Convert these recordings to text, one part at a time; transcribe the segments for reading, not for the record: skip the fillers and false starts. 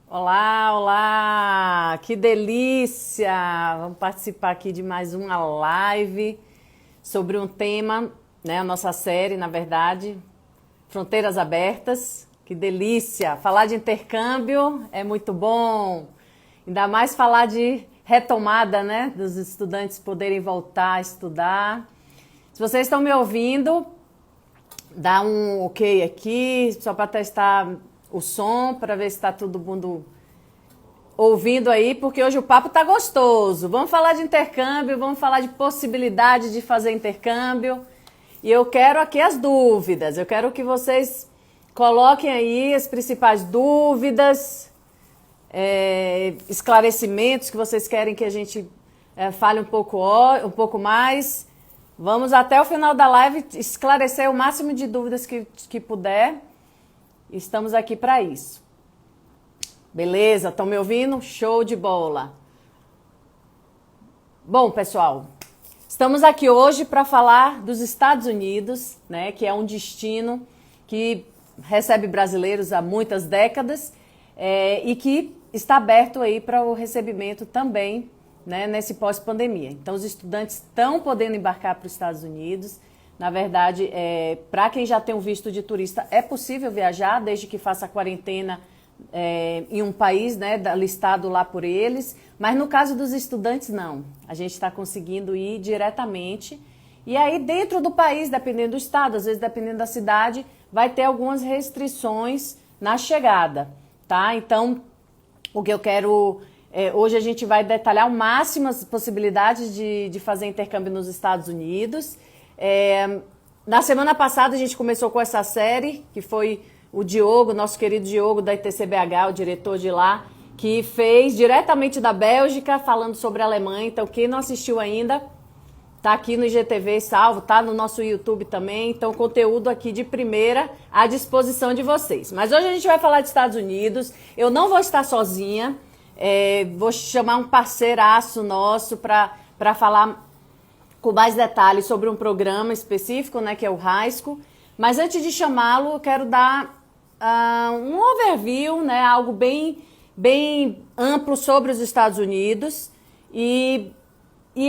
Olá, olá! Que delícia! Vamos participar aqui de mais uma live sobre um tema, né? A nossa série, na verdade, Fronteiras Abertas. Que delícia! Falar de intercâmbio é muito bom. Ainda mais falar de retomada, né? Dos estudantes poderem voltar a estudar. Se vocês estão me ouvindo, dá um ok aqui, só para testar o som, para ver se está todo mundo ouvindo aí, porque hoje o papo tá gostoso. Vamos falar de intercâmbio, vamos falar de possibilidade de fazer intercâmbio. E eu quero aqui as dúvidas. Eu quero que vocês coloquem aí as principais dúvidas, esclarecimentos que vocês querem que a gente fale um pouco mais. Vamos até o final da live esclarecer o máximo de dúvidas que puder. Estamos aqui para isso. Beleza? Estão me ouvindo? Show de bola! Bom, pessoal, estamos aqui hoje para falar dos Estados Unidos, né, que é um destino que recebe brasileiros há muitas décadas e que está aberto aí para o recebimento também, né, nesse pós-pandemia. Então, os estudantes estão podendo embarcar para os Estados Unidos. Na verdade, para quem já tem um visto de turista, é possível viajar desde que faça a quarentena em um país, né, listado lá por eles, mas no caso dos estudantes não, a gente está conseguindo ir diretamente e aí dentro do país, dependendo do estado, às vezes dependendo da cidade, vai ter algumas restrições na chegada, tá? Então, o que eu quero, hoje a gente vai detalhar ao máximo as possibilidades de fazer intercâmbio nos Estados Unidos. Na semana passada a gente começou com essa série, que foi o Diogo, nosso querido Diogo da ITCBH, o diretor de lá, que fez diretamente da Bélgica, falando sobre a Alemanha. Então, quem não assistiu ainda, tá aqui no IGTV salvo, tá no nosso YouTube também. Então, conteúdo aqui de primeira à disposição de vocês. Mas hoje a gente vai falar de Estados Unidos. Eu não vou estar sozinha, vou chamar um parceiraço nosso para falar com mais detalhes sobre um programa específico, né, que é o Raisco. Mas antes de chamá-lo, eu quero dar um overview, né, algo bem amplo sobre os Estados Unidos. E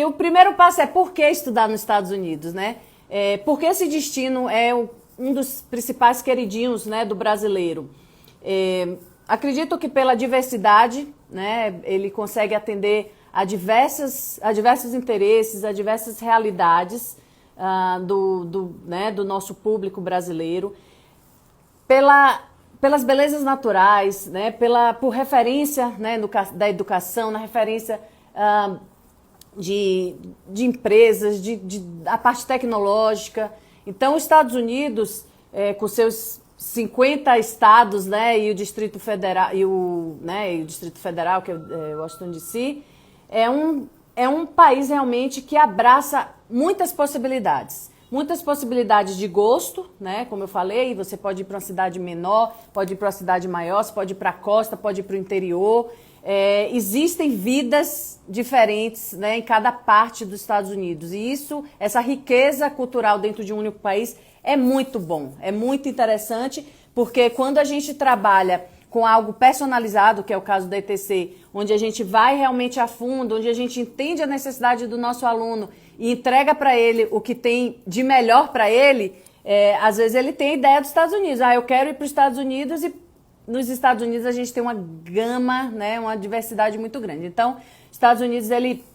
o primeiro passo é por que estudar nos Estados Unidos, né? Porque esse destino é um dos principais queridinhos, né, do brasileiro. Acredito que pela diversidade, né, ele consegue atender a diversos interesses, a diversas realidades do nosso público brasileiro, pelas belezas naturais, né, por referência, né, da educação, na referência de empresas, a parte tecnológica. Então, os Estados Unidos, com seus 50 estados, né, e o Distrito Federal, que é Washington DC, é um país realmente que abraça muitas possibilidades. Muitas possibilidades de gosto, né? Como eu falei, você pode ir para uma cidade menor, pode ir para uma cidade maior, você pode ir para a costa, pode ir para o interior. Existem vidas diferentes, né, em cada parte dos Estados Unidos. E essa riqueza cultural dentro de um único país é muito bom, é muito interessante, porque quando a gente trabalha com algo personalizado, que é o caso da ETC, onde a gente vai realmente a fundo, onde a gente entende a necessidade do nosso aluno e entrega para ele o que tem de melhor para ele, às vezes ele tem a ideia dos Estados Unidos. Eu quero ir para os Estados Unidos e nos Estados Unidos a gente tem uma gama, né, uma diversidade muito grande. Então, Estados Unidos, ele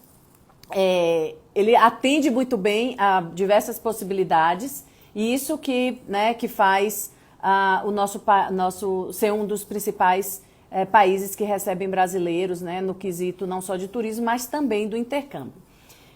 atende muito bem a diversas possibilidades e isso que faz o nosso ser um dos principais países que recebem brasileiros, né, no quesito não só de turismo, mas também do intercâmbio.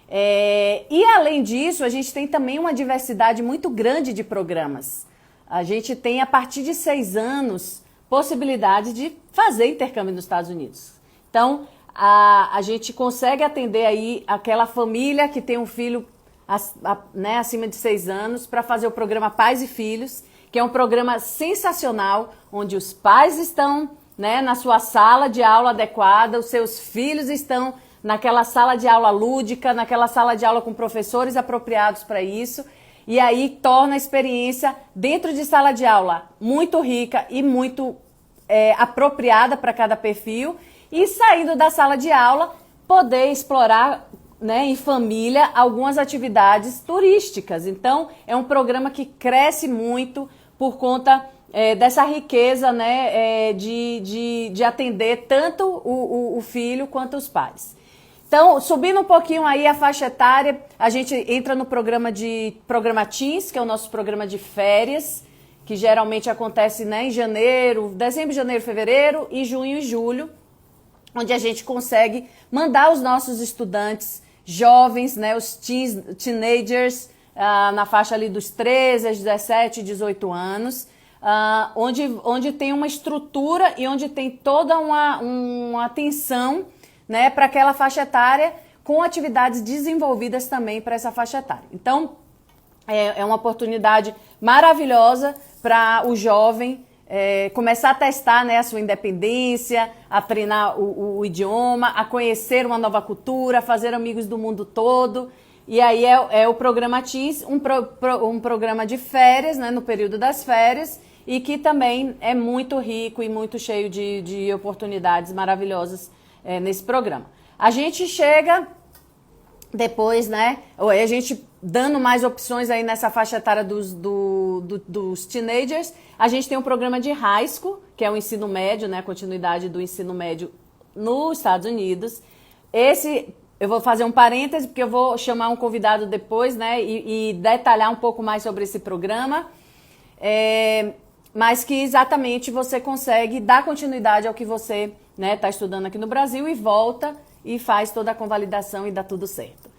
E além disso, a gente tem também uma diversidade muito grande de programas. A gente tem, a partir de 6 anos, possibilidade de fazer intercâmbio nos Estados Unidos. Então, a gente consegue atender aí aquela família que tem um filho né, acima de 6 anos para fazer o programa Pais e Filhos, que é um programa sensacional, onde os pais estão, né, na sua sala de aula adequada, os seus filhos estão naquela sala de aula lúdica, naquela sala de aula com professores apropriados para isso, e aí torna a experiência dentro de sala de aula muito rica e muito apropriada para cada perfil e, saindo da sala de aula, poder explorar, né, em família algumas atividades turísticas. Então, é um programa que cresce muito por conta dessa riqueza, né, de atender tanto o filho quanto os pais. Então, subindo um pouquinho aí a faixa etária, a gente entra no programa Teens, que é o nosso programa de férias, que geralmente acontece, né, em dezembro, janeiro, fevereiro, e junho e julho, onde a gente consegue mandar os nossos estudantes jovens, né, os teenagers, na faixa ali dos 13 aos 17, 18 anos, onde tem uma estrutura e onde tem toda uma atenção, né, para aquela faixa etária, com atividades desenvolvidas também para essa faixa etária. Então, é uma oportunidade maravilhosa para o jovem começar a testar, né, a sua independência, a treinar o idioma, a conhecer uma nova cultura, a fazer amigos do mundo todo. E aí é o programa Teens, um programa de férias, né, no período das férias, e que também é muito rico e muito cheio de oportunidades maravilhosas nesse programa. A gente chega depois, né, a gente dando mais opções aí nessa faixa etária dos teenagers, a gente tem um programa de high school, que é o ensino médio, né, a continuidade do ensino médio nos Estados Unidos. Esse, eu vou fazer um parêntese, porque eu vou chamar um convidado depois, né, e detalhar um pouco mais sobre esse programa, mas que exatamente você consegue dar continuidade ao que você, né, está estudando aqui no Brasil e volta e faz toda a convalidação e dá tudo certo.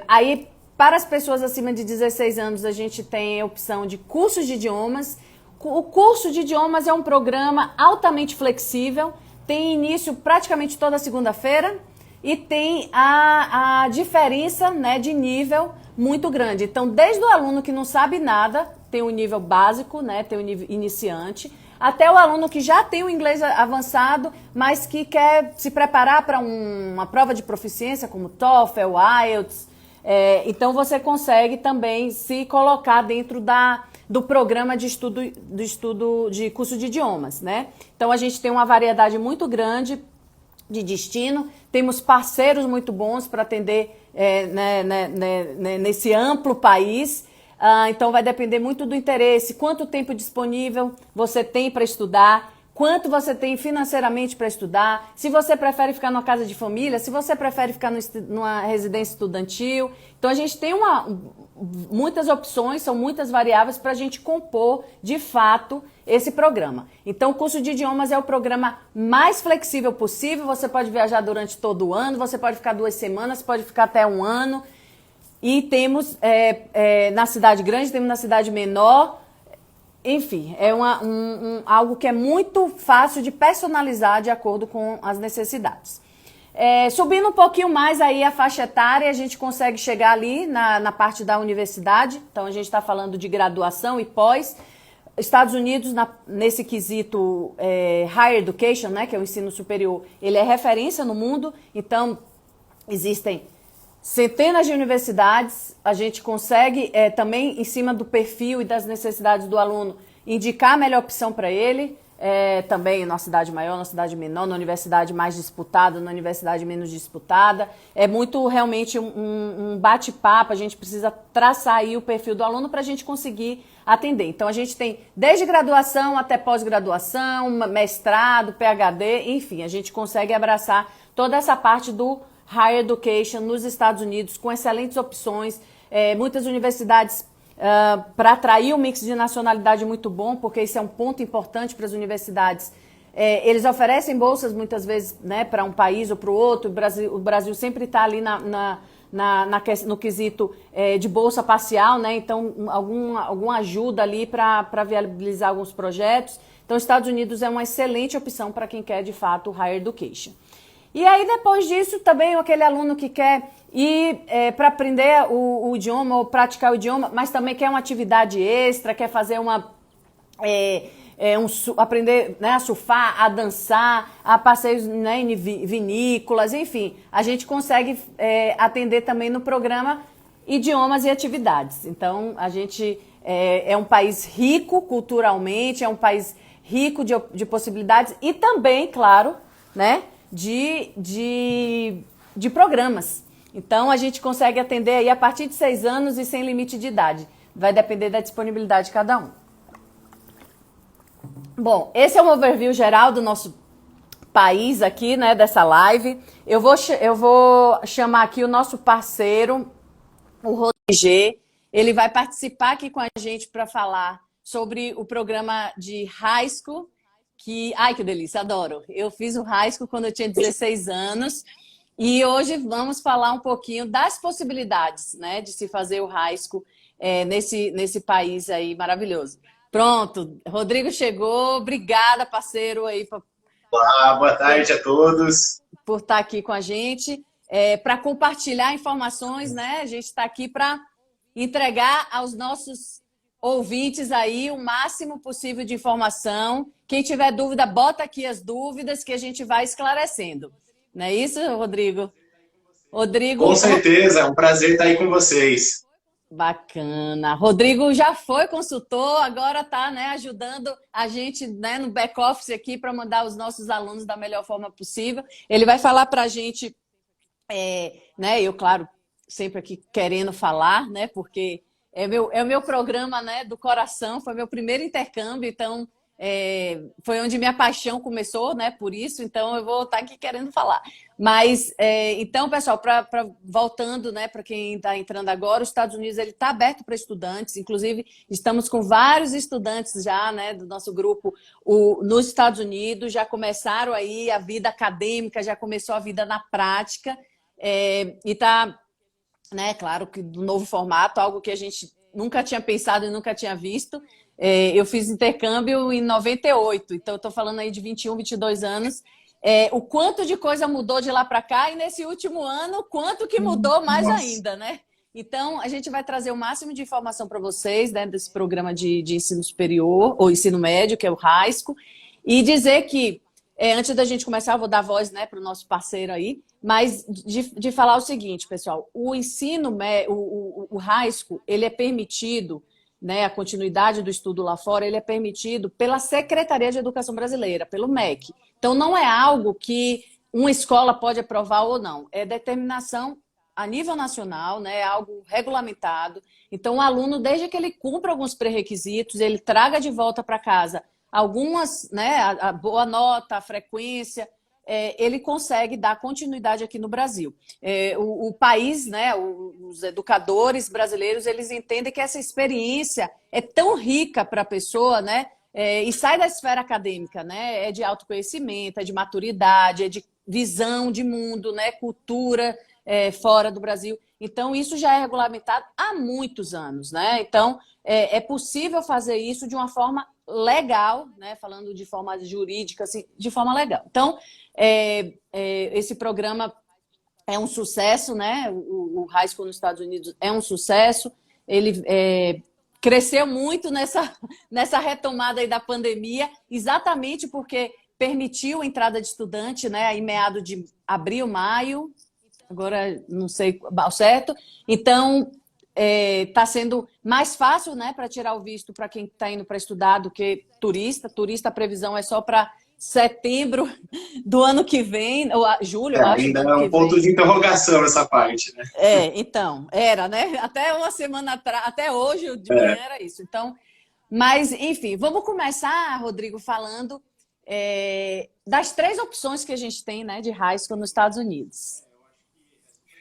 Aí, para as pessoas acima de 16 anos, a gente tem a opção de cursos de idiomas. O curso de idiomas é um programa altamente flexível, tem início praticamente toda segunda-feira e tem a diferença, né, de nível muito grande. Então, desde o aluno que não sabe nada, tem o nível básico, né, tem o nível iniciante, até o aluno que já tem o inglês avançado, mas que quer se preparar para uma prova de proficiência como TOEFL, IELTS. Então você consegue também se colocar dentro do programa de estudo de curso de idiomas, né? Então a gente tem uma variedade muito grande de destino, temos parceiros muito bons para atender nesse amplo país. Então vai depender muito do interesse, quanto tempo disponível você tem para estudar, quanto você tem financeiramente para estudar, se você prefere ficar numa casa de família, se você prefere ficar numa residência estudantil. Então a gente tem muitas opções, são muitas variáveis para a gente compor de fato esse programa. Então o curso de idiomas é o programa mais flexível possível, você pode viajar durante todo o ano, você pode ficar 2 semanas, pode ficar até 1 ano. E temos na cidade grande, temos na cidade menor, enfim, é algo que é muito fácil de personalizar de acordo com as necessidades. Subindo um pouquinho mais aí a faixa etária, a gente consegue chegar ali na parte da universidade, então a gente está falando de graduação e pós. Estados Unidos, nesse quesito Higher Education, né, que é o ensino superior, ele é referência no mundo, então existem centenas de universidades, a gente consegue também, em cima do perfil e das necessidades do aluno, indicar a melhor opção para ele, também na cidade maior, na cidade menor, na universidade mais disputada, na universidade menos disputada. É muito realmente um bate-papo, a gente precisa traçar aí o perfil do aluno para a gente conseguir atender. Então a gente tem desde graduação até pós-graduação, mestrado, PhD, enfim, a gente consegue abraçar toda essa parte do Higher Education nos Estados Unidos, com excelentes opções, muitas universidades para atrair um mix de nacionalidade muito bom, porque isso é um ponto importante para as universidades. Eles oferecem bolsas muitas vezes, né, para um país ou para o outro. O Brasil sempre está ali no quesito de bolsa parcial, né, então alguma ajuda ali para viabilizar alguns projetos. Então, os Estados Unidos é uma excelente opção para quem quer de fato Higher Education. E aí, depois disso, também aquele aluno que quer ir para aprender o idioma ou praticar o idioma, mas também quer uma atividade extra, quer fazer aprender, né, a surfar, a dançar, a passeios, né, em vinícolas, enfim. A gente consegue atender também no programa idiomas e atividades. Então, a gente é um país rico culturalmente, é um país rico de possibilidades e também, claro, né, de programas. Então, a gente consegue atender aí a partir de 6 anos e sem limite de idade. Vai depender da disponibilidade de cada um. Bom, esse é um overview geral do nosso país aqui, né, dessa live. Eu vou chamar aqui o nosso parceiro, o Rodrigo. Ele vai participar aqui com a gente para falar sobre o programa de high school, ai, que delícia, adoro. Eu fiz o high school quando eu tinha 16 anos e hoje vamos falar um pouquinho das possibilidades, né, de se fazer o high school nesse país aí maravilhoso. Pronto, Rodrigo chegou. Obrigada, parceiro, aí. Olá, boa tarde a todos. Por estar aqui com a gente, para compartilhar informações, né? A gente está aqui para entregar aos nossos ouvintes aí o máximo possível de informação. Quem tiver dúvida, bota aqui as dúvidas que a gente vai esclarecendo. Não é isso, Rodrigo? Rodrigo... Com certeza, é um prazer estar aí com vocês. Bacana. Rodrigo já foi consultor, agora está, né, ajudando a gente, né, no back-office aqui para mandar os nossos alunos da melhor forma possível. Ele vai falar para a gente, né, eu, claro, sempre aqui querendo falar, né, porque é o meu programa, né, do coração, foi meu primeiro intercâmbio, então foi onde minha paixão começou, né, por isso, então eu vou estar aqui querendo falar. Mas, então, pessoal, voltando, né, para quem está entrando agora, os Estados Unidos está aberto para estudantes, inclusive estamos com vários estudantes já, né, do nosso grupo nos Estados Unidos, já começaram aí a vida acadêmica, já começou a vida na prática, e está, né, claro que do novo formato, algo que a gente nunca tinha pensado e nunca tinha visto. Eu fiz intercâmbio em 98, então eu estou falando aí de 21, 22 anos. O quanto de coisa mudou de lá para cá e nesse último ano, quanto que mudou mais ainda, né? Então, a gente vai trazer o máximo de informação para vocês, né, desse programa de ensino superior, ou ensino médio, que é o high school, e dizer que, antes da gente começar, eu vou dar voz, né, para o nosso parceiro aí, mas de falar o seguinte, pessoal, o ensino, o high school, ele é permitido, né, a continuidade do estudo lá fora, ele é permitido pela Secretaria de Educação Brasileira, pelo MEC. Então, não é algo que uma escola pode aprovar ou não. É determinação a nível nacional, né, é algo regulamentado. Então, o aluno, desde que ele cumpra alguns pré-requisitos, ele traga de volta para casa algumas, né, a boa nota, a frequência, ele consegue dar continuidade aqui no Brasil. O país, né, os educadores brasileiros, eles entendem que essa experiência é tão rica para a pessoa, né, e sai da esfera acadêmica, né, é de autoconhecimento, é de maturidade, é de visão de mundo, né, cultura fora do Brasil. Então, isso já é regulamentado há muitos anos, né? Então, é possível fazer isso de uma forma legal, né? Falando de forma jurídica, assim, de forma legal. Então, esse programa é um sucesso, né? O high school nos Estados Unidos é um sucesso. Ele cresceu muito nessa retomada aí da pandemia, exatamente porque permitiu a entrada de estudante, né? Em meados de abril, maio, agora não sei ao certo. Então, está sendo mais fácil, né, para tirar o visto para quem está indo para estudar do que turista. Turista, a previsão é só para setembro do ano que vem, ou julho, acho. Ainda é um ponto de interrogação essa parte, né? Então, era, né? Até uma semana atrás, até hoje de manhã era isso. Então, mas, enfim, vamos começar, Rodrigo, falando das 3 opções que a gente tem, né, de high school nos Estados Unidos.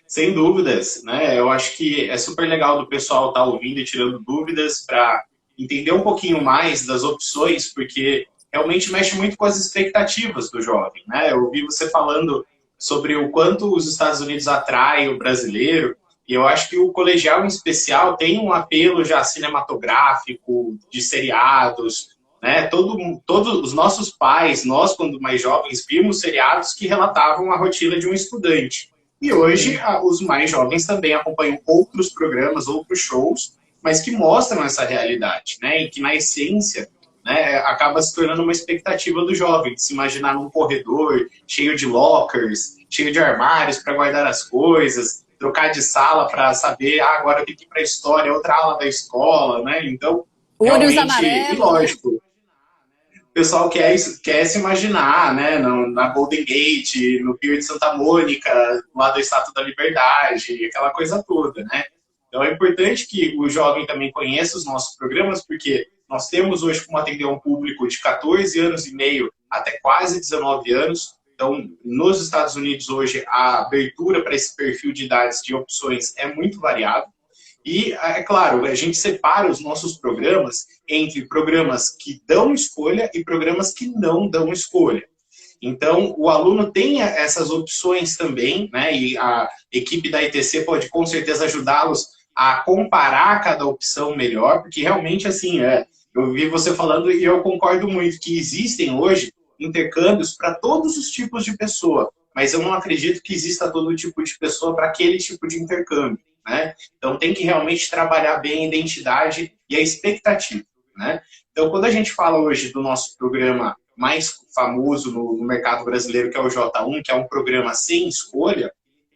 Sem dúvidas, né? Eu acho que é super legal do pessoal estar ouvindo e tirando dúvidas para entender um pouquinho mais das opções, porque realmente mexe muito com as expectativas do jovem, né? Eu ouvi você falando sobre o quanto os Estados Unidos atraem o brasileiro, e eu acho que o colegial em especial tem um apelo já cinematográfico, de seriados, né? Todos os nossos pais, nós quando mais jovens, vimos seriados que relatavam a rotina de um estudante. E hoje, os mais jovens também acompanham outros programas, outros shows, mas que mostram essa realidade, né? E que, na essência, né, acaba se tornando uma expectativa do jovem, de se imaginar num corredor cheio de lockers, cheio de armários para guardar as coisas, trocar de sala para saber, agora eu tenho que ir para a história, outra aula da escola, né? Então, Olhos realmente, amarelos. e lógico, pessoal quer se imaginar, né, na Golden Gate, no Pier de Santa Mônica, lá do Estátua da Liberdade, aquela coisa toda, né? Então é importante que o jovem também conheça os nossos programas, porque nós temos hoje como atender um público de 14 anos e meio até quase 19 anos. Então, nos Estados Unidos hoje, a abertura para esse perfil de idades de opções é muito variado. E, é claro, a gente separa os nossos programas entre programas que dão escolha e programas que não dão escolha. Então, o aluno tem essas opções também, né? E a equipe da ITC pode, com certeza, ajudá-los a comparar cada opção melhor, porque realmente, assim, eu vi você falando e eu concordo muito que existem hoje intercâmbios para todos os tipos de pessoa, mas eu não acredito que exista todo tipo de pessoa para aquele tipo de intercâmbio, né? Então tem que realmente trabalhar bem a identidade e a expectativa, né? Então quando a gente fala hoje do nosso programa mais famoso no mercado brasileiro, que é o J1, que é um programa sem escolha,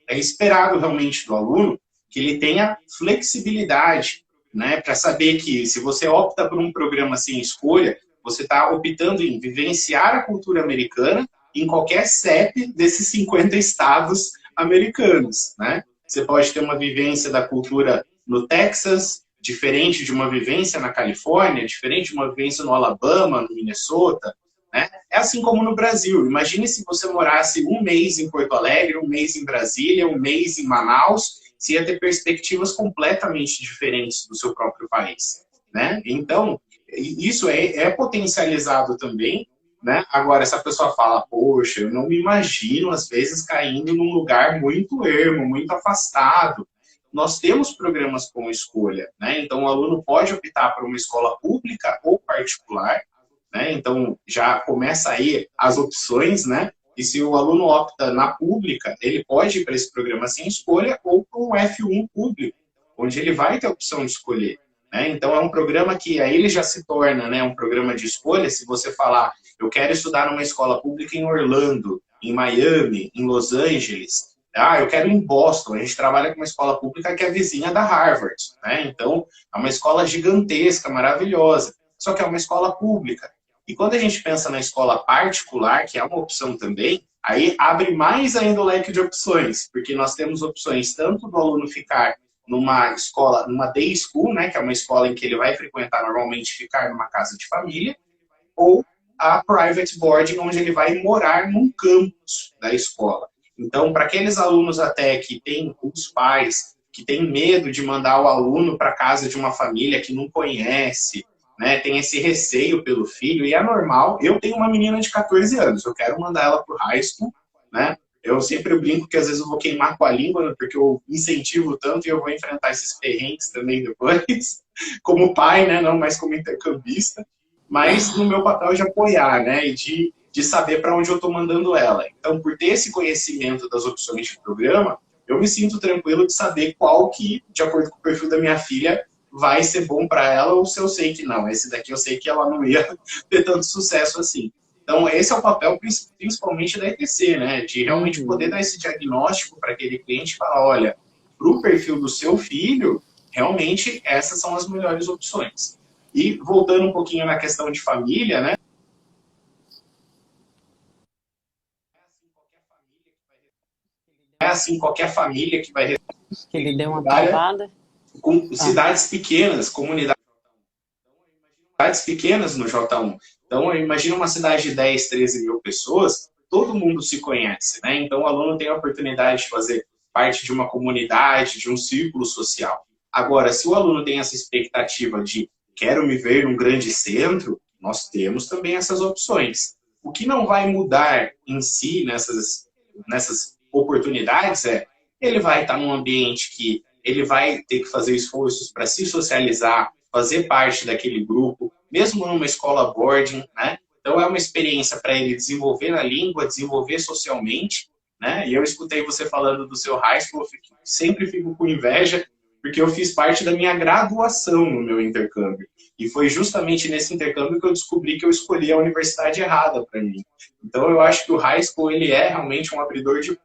é esperado realmente do aluno que ele tenha flexibilidade, né? Para saber que se você opta por um programa sem escolha, você está optando em vivenciar a cultura americana em qualquer CEP desses 50 estados americanos, né? Você pode ter uma vivência da cultura no Texas, diferente de uma vivência na Califórnia, diferente de uma vivência no Alabama, no Minnesota, né? É assim como no Brasil. Imagine se você morasse um mês em Porto Alegre, um mês em Brasília, um mês em Manaus, você ia ter perspectivas completamente diferentes do seu próprio país, né? Então, isso é potencializado também, né? Agora, essa pessoa fala, poxa, eu não me imagino, às vezes, caindo num lugar muito ermo, muito afastado. Nós temos programas com escolha, né? Então, o aluno pode optar por uma escola pública ou particular, né? Então, já começa aí as opções, né? E se o aluno opta na pública, ele pode ir para esse programa sem escolha ou para um F1 público, onde ele vai ter a opção de escolher. Então, é um programa que aí ele já se torna, né, um programa de escolha. Se você falar, eu quero estudar numa escola pública em Orlando, em Miami, em Los Angeles, eu quero ir em Boston, a gente trabalha com uma escola pública que é vizinha da Harvard, né? Então, é uma escola gigantesca, maravilhosa, só que é uma escola pública. E quando a gente pensa na escola particular, que é uma opção também, aí abre mais ainda o leque de opções, porque nós temos opções tanto do aluno ficar numa escola, numa day school, né, que é uma escola em que ele vai frequentar normalmente, ficar numa casa de família, ou a private boarding, onde ele vai morar num campus da escola. Então, para aqueles alunos até que têm os pais, que têm medo de mandar o aluno para casa de uma família que não conhece, né, tem esse receio pelo filho, e é normal. Eu tenho uma menina de 14 anos, eu quero mandar ela para o high school, né? Eu sempre brinco que às vezes eu vou queimar com a língua, porque eu incentivo tanto e eu vou enfrentar esses perrengues também depois, como pai, né? Não mais como intercambista, mas no meu papel de apoiar, né? E de saber para onde eu estou mandando ela. Então, por ter esse conhecimento das opções de programa, eu me sinto tranquilo de saber qual que, de acordo com o perfil da minha filha, vai ser bom para ela, ou se eu sei que não. Esse daqui eu sei que ela não ia ter tanto sucesso assim. Então, esse é o papel principalmente da ETC, né? De realmente poder dar esse diagnóstico para aquele cliente e falar, olha, para o perfil do seu filho, realmente essas são as melhores opções. E voltando um pouquinho na questão de família, né? É assim qualquer família que vai... Que ele deu uma travada. Com cidades pequenas, comunidades pequenas no J1. Então, imagina uma cidade de 10, 13 mil pessoas, todo mundo se conhece, né? Então, o aluno tem a oportunidade de fazer parte de uma comunidade, de um círculo social. Agora, se o aluno tem essa expectativa de quero me ver num grande centro, nós temos também essas opções. O que não vai mudar em si nessas oportunidades ele vai estar num ambiente que ele vai ter que fazer esforços para se socializar, fazer parte daquele grupo, mesmo numa escola boarding, né? Então é uma experiência para ele desenvolver a língua, desenvolver socialmente, né? E eu escutei você falando do seu high school, eu sempre fico com inveja, porque eu fiz parte da minha graduação no meu intercâmbio. E foi justamente nesse intercâmbio que eu descobri que eu escolhi a universidade errada para mim. Então eu acho que o high school ele é realmente um abridor de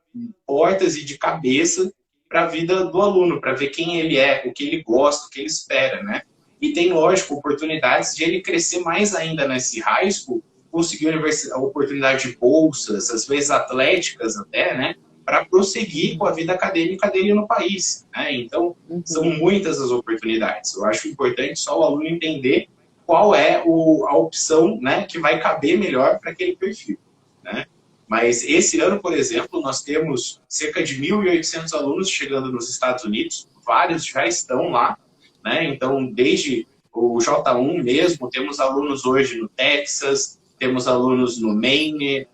portas e de cabeça para a vida do aluno, para ver quem ele é, o que ele gosta, o que ele espera, né? E tem, lógico, oportunidades de ele crescer mais ainda nesse high school, conseguir a oportunidade de bolsas, às vezes atléticas até, né? Para prosseguir com a vida acadêmica dele no país, né? Então, são muitas as oportunidades. Eu acho importante só o aluno entender qual é a opção, né, que vai caber melhor para aquele perfil, né? Mas esse ano, por exemplo, nós temos cerca de 1.800 alunos chegando nos Estados Unidos, vários já estão lá, né? Então, desde o J1 mesmo, temos alunos hoje no Texas, temos alunos no Maine,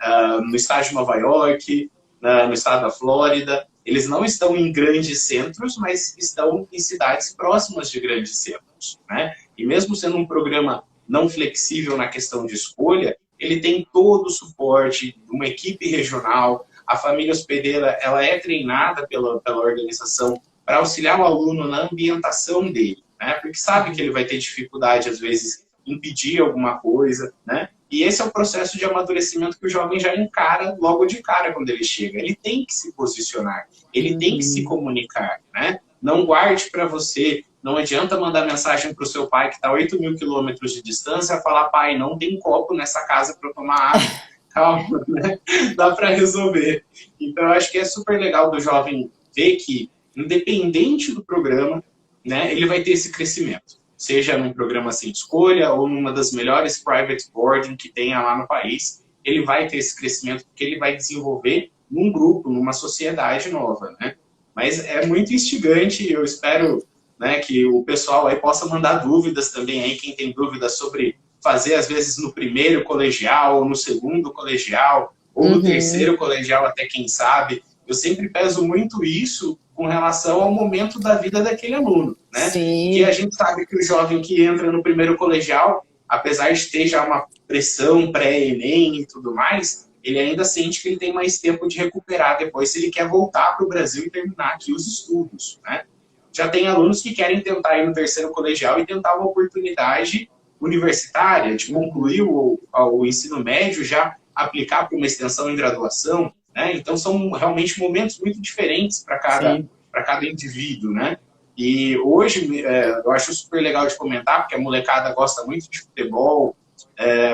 no estado de Nova York, no estado da Flórida. Eles não estão em grandes centros, mas estão em cidades próximas de grandes centros, né? E mesmo sendo um programa não flexível na questão de escolha, ele tem todo o suporte de uma equipe regional. A família hospedeira, ela é treinada pela organização para auxiliar o aluno na ambientação dele, né? Porque sabe que ele vai ter dificuldade, às vezes, em pedir alguma coisa, né? E esse é o processo de amadurecimento que o jovem já encara logo de cara quando ele chega. Ele tem que se posicionar, ele tem que se comunicar, né? Não guarde para você, não adianta mandar mensagem para o seu pai que está a 8.000 quilômetros de distância e falar, pai, não tem copo nessa casa para tomar água. Calma, né? Dá para resolver. Então, eu acho que é super legal do jovem ver que, independente do programa, né, ele vai ter esse crescimento. Seja num programa sem escolha ou numa das melhores private boarding que tenha lá no país, ele vai ter esse crescimento porque ele vai desenvolver num grupo, numa sociedade nova, né? Mas é muito instigante, eu espero, né, que o pessoal aí possa mandar dúvidas também aí, quem tem dúvidas sobre fazer, às vezes, no primeiro colegial, ou no segundo colegial, ou no terceiro colegial, até quem sabe. Eu sempre peso muito isso com relação ao momento da vida daquele aluno, né? Sim. Que a gente sabe que o jovem que entra no primeiro colegial, apesar de ter já uma pressão pré-ENEM e tudo mais, ele ainda sente que ele tem mais tempo de recuperar depois se ele quer voltar para o Brasil e terminar aqui os estudos, né? Já tem alunos que querem tentar ir no terceiro colegial e tentar uma oportunidade universitária, de concluir o ensino médio, já aplicar para uma extensão em graduação, né? Então, são realmente momentos muito diferentes para cada indivíduo, né? E hoje, eu acho super legal de comentar, porque a molecada gosta muito de futebol,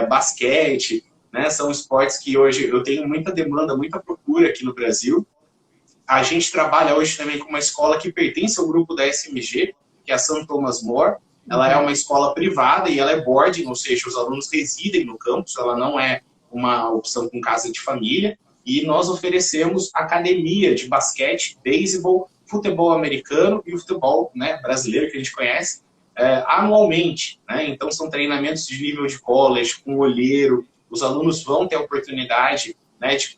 basquete, né? São esportes que hoje eu tenho muita demanda, muita procura aqui no Brasil. A gente trabalha hoje também com uma escola que pertence ao grupo da SMG, que é a St. Thomas More. Ela é uma escola privada e ela é boarding, ou seja, os alunos residem no campus, ela não é uma opção com casa de família. E nós oferecemos academia de basquete, beisebol, futebol americano e o futebol, né, brasileiro que a gente conhece, anualmente, né? Então, são treinamentos de nível de college, com olheiro. Os alunos vão ter a oportunidade, né, de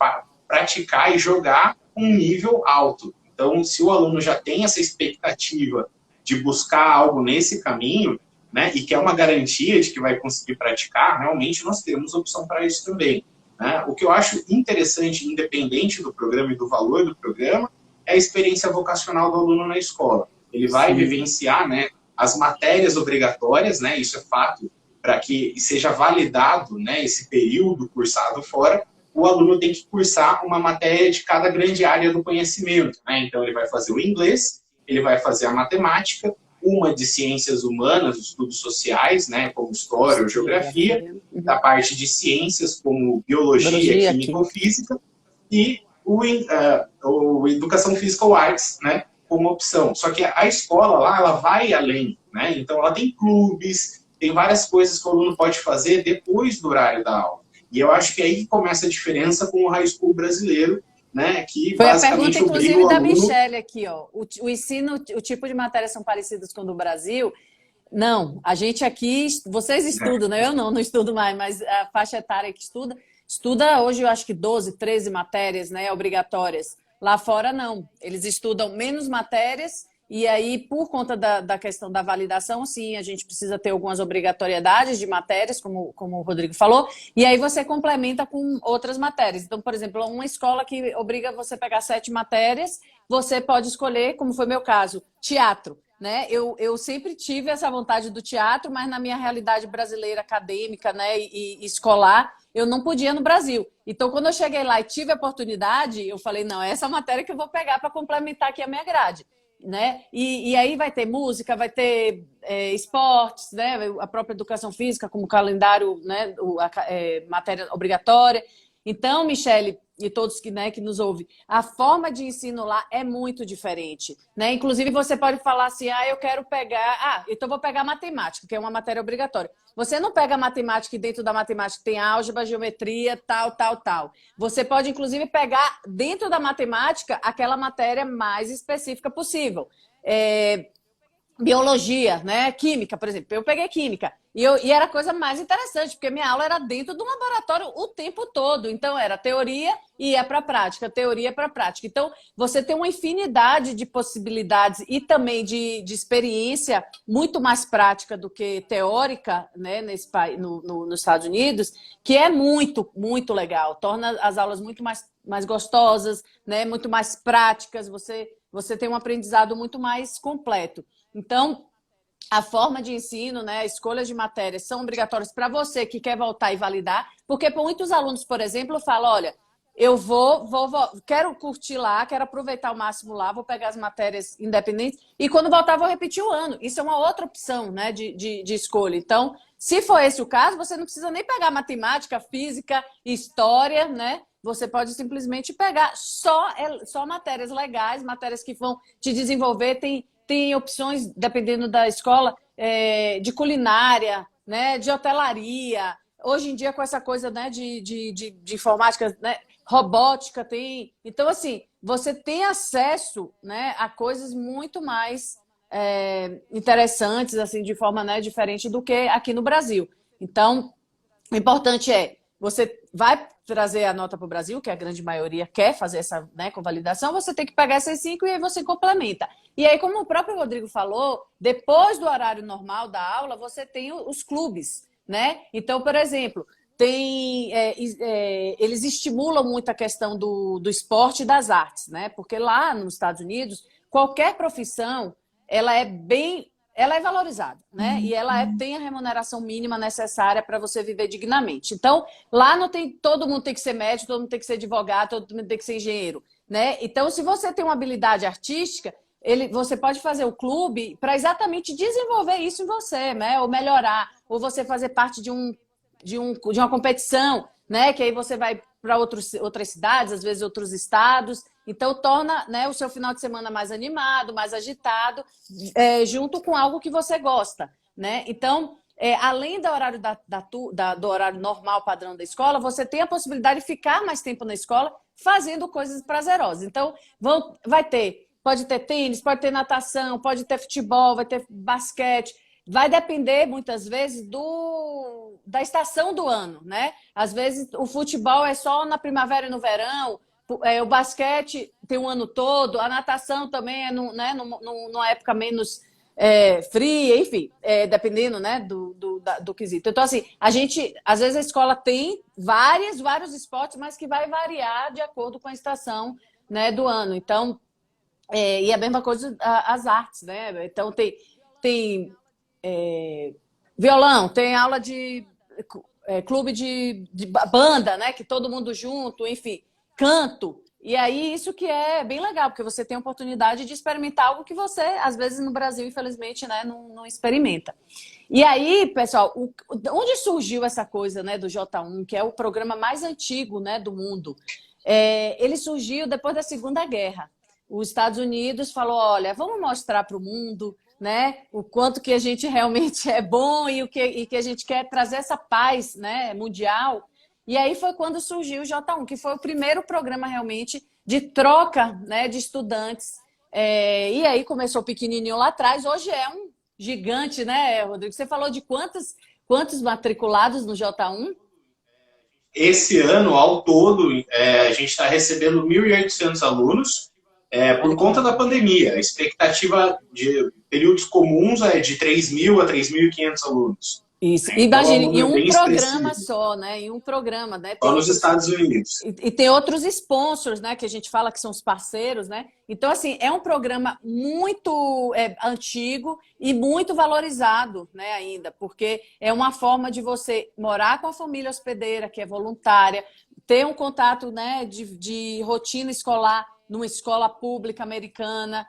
praticar e jogar um nível alto. Então, se o aluno já tem essa expectativa de buscar algo nesse caminho, né, e que é uma garantia de que vai conseguir praticar, realmente nós temos opção para isso também, né? O que eu acho interessante, independente do programa e do valor do programa, é a experiência vocacional do aluno na escola. Ele vai vivenciar, né, as matérias obrigatórias, né, isso é fato, para que seja validado, né, esse período cursado fora, o aluno tem que cursar uma matéria de cada grande área do conhecimento, né? Então, ele vai fazer o inglês, ele vai fazer a matemática, uma de ciências humanas, estudos sociais, né, como história ou geografia, da parte de ciências, como biologia, química ou física, e o educação física ou artes, né, como opção. Só que a escola lá, ela vai além, né? Então, ela tem clubes, tem várias coisas que o aluno pode fazer depois do horário da aula. E eu acho que é aí que começa a diferença com o high school brasileiro, né, que foi basicamente a pergunta, inclusive, da aluno... Michelle aqui, ó. O ensino, o tipo de matérias são parecidas com o do Brasil? Não, a gente aqui, vocês estudam, né? Eu não estudo mais, mas a faixa etária que estuda hoje, eu acho que 12, 13 matérias, né, obrigatórias. Lá fora, não. Eles estudam menos matérias. E aí, por conta da questão da validação, sim, a gente precisa ter algumas obrigatoriedades de matérias, como o Rodrigo falou, e aí você complementa com outras matérias. Então, por exemplo, uma escola que obriga você a pegar 7 matérias, você pode escolher, como foi meu caso, teatro, né? Eu sempre tive essa vontade do teatro, mas na minha realidade brasileira, acadêmica, né, e escolar, eu não podia no Brasil. Então, quando eu cheguei lá e tive a oportunidade, eu falei, não, essa matéria que eu vou pegar para complementar aqui a minha grade. né? E aí vai ter música, vai ter esportes, né? A própria educação física, como calendário, né? Matéria obrigatória. Então, Michele, e todos que, né, que nos ouvem, a forma de ensino lá é muito diferente, né? Inclusive, você pode falar assim, eu quero pegar... então vou pegar matemática, que é uma matéria obrigatória. Você não pega matemática e dentro da matemática tem álgebra, geometria, tal, tal, tal. Você pode, inclusive, pegar dentro da matemática aquela matéria mais específica possível. Biologia, né? Química, por exemplo. Eu peguei química. E era a coisa mais interessante, porque minha aula era dentro do laboratório o tempo todo. Então, era teoria e ia para a prática, teoria para a prática. Então, você tem uma infinidade de possibilidades e também de experiência muito mais prática do que teórica, né, nos Estados Unidos, que é muito, muito legal. Torna as aulas muito mais gostosas, né, muito mais práticas. Você tem um aprendizado muito mais completo. Então, a forma de ensino, né, a escolha de matérias são obrigatórias para você que quer voltar e validar, porque por muitos alunos, por exemplo, falam, olha, eu quero curtir lá, quero aproveitar o máximo lá, vou pegar as matérias independentes e quando voltar vou repetir o ano. Isso é uma outra opção, né, de escolha. Então, se for esse o caso, você não precisa nem pegar matemática, física, história, né? Você pode simplesmente pegar só matérias legais, matérias que vão te desenvolver, tem opções, dependendo da escola, de culinária, né, de hotelaria. Hoje em dia, com essa coisa, né, de informática, né, robótica tem. Então, assim, você tem acesso, né, a coisas muito mais interessantes, assim, de forma, né, diferente do que aqui no Brasil. Então, o importante você vai trazer a nota para o Brasil, que a grande maioria quer fazer essa, né, convalidação, você tem que pagar essas 5 e aí você complementa. E aí, como o próprio Rodrigo falou, depois do horário normal da aula, você tem os clubes, né? Então, por exemplo, eles estimulam muito a questão do esporte e das artes, né? Porque lá nos Estados Unidos, qualquer profissão, ela é valorizada, né? E ela tem a remuneração mínima necessária para você viver dignamente. Então, lá não tem, todo mundo tem que ser médico, todo mundo tem que ser advogado, todo mundo tem que ser engenheiro, né? Então, se você tem uma habilidade artística, você pode fazer o clube para exatamente desenvolver isso em você, né? Ou melhorar, ou você fazer parte de uma competição, né? Que aí você vai para outras cidades, às vezes outros estados. Então, torna, né, o seu final de semana mais animado, mais agitado, junto com algo que você gosta, né? Então, além do horário, do horário normal, padrão da escola, você tem a possibilidade de ficar mais tempo na escola fazendo coisas prazerosas. Então, pode ter tênis, pode ter natação, pode ter futebol, vai ter basquete. Vai depender, muitas vezes, da estação do ano, né? Às vezes, o futebol é só na primavera e no verão, o basquete tem um ano todo, a natação também é numa época menos fria, enfim, dependendo, né, do quesito. Então, assim, às vezes a escola tem vários esportes, mas que vai variar de acordo com a estação, né, do ano. Então, e a mesma coisa as artes, né? Então, tem violão, tem aula de clube de banda, né? Que todo mundo junto, enfim, canto. E aí, isso que é bem legal, porque você tem a oportunidade de experimentar algo que você, às vezes, no Brasil, infelizmente, né, não experimenta. E aí, pessoal, onde surgiu essa coisa, né, do J1, que é o programa mais antigo, né, do mundo? Ele surgiu depois da Segunda Guerra. Os Estados Unidos falou, olha, vamos mostrar para o mundo, né, o quanto que a gente realmente é bom e que a gente quer trazer essa paz, né, mundial. E aí foi quando surgiu o J1, que foi o primeiro programa realmente de troca, né, de estudantes. E aí começou pequenininho lá atrás, hoje é um gigante, né, Rodrigo? Você falou de quantos matriculados no J1? Esse ano, ao todo, a gente está recebendo 1.800 alunos por conta da pandemia. A expectativa de períodos comuns é de 3.000 a 3.500 alunos. Isso. Então, Imagine, em um programa só, né? Em um programa, né? Só nos Estados Unidos. E tem outros sponsors, né? Que a gente fala que são os parceiros, né? Então, assim, é um programa muito antigo e muito valorizado, né, ainda, porque é uma forma de você morar com a família hospedeira, que é voluntária, ter um contato, né, de rotina escolar numa escola pública americana,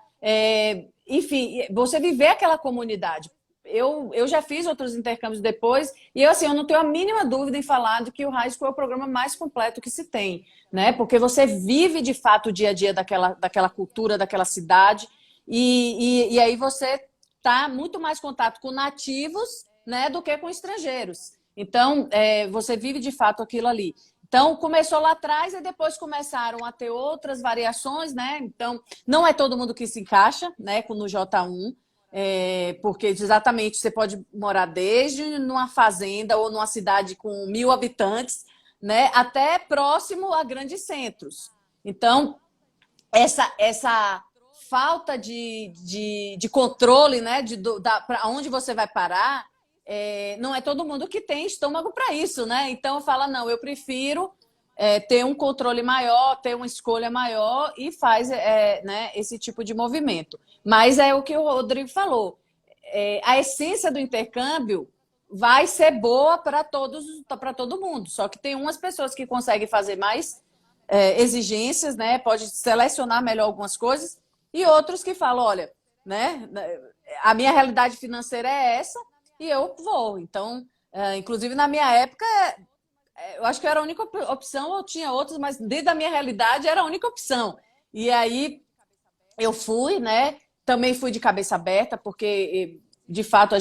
enfim, você viver aquela comunidade. Eu já fiz outros intercâmbios depois e assim, eu não tenho a mínima dúvida em falar de que o High School é o programa mais completo que se tem, né? Porque você vive de fato o dia a dia daquela cultura, daquela cidade e aí você está muito mais em contato com nativos, né, do que com estrangeiros. Então, você vive de fato aquilo ali. Então, começou lá atrás e depois começaram a ter outras variações, né? Então, não é todo mundo que se encaixa, né, no J1, porque exatamente você pode morar desde numa fazenda ou numa cidade com 1.000 habitantes, né, até próximo a grandes centros. Então, essa falta de controle, né, para onde você vai parar, não é todo mundo que tem estômago para isso, né? Então fala, não, eu prefiro ter um controle maior, ter uma escolha maior e faz né, esse tipo de movimento. Mas é o que o Rodrigo falou. A essência do intercâmbio vai ser boa para todo mundo. Só que tem umas pessoas que conseguem fazer mais exigências, né? Pode selecionar melhor algumas coisas, e outros que falam, olha, né? A minha realidade financeira é essa e eu vou. Então, inclusive na minha época, eu acho que era a única opção, ou tinha outros, mas dentro da minha realidade era a única opção. E aí eu fui, né? Também fui de cabeça aberta, porque de fato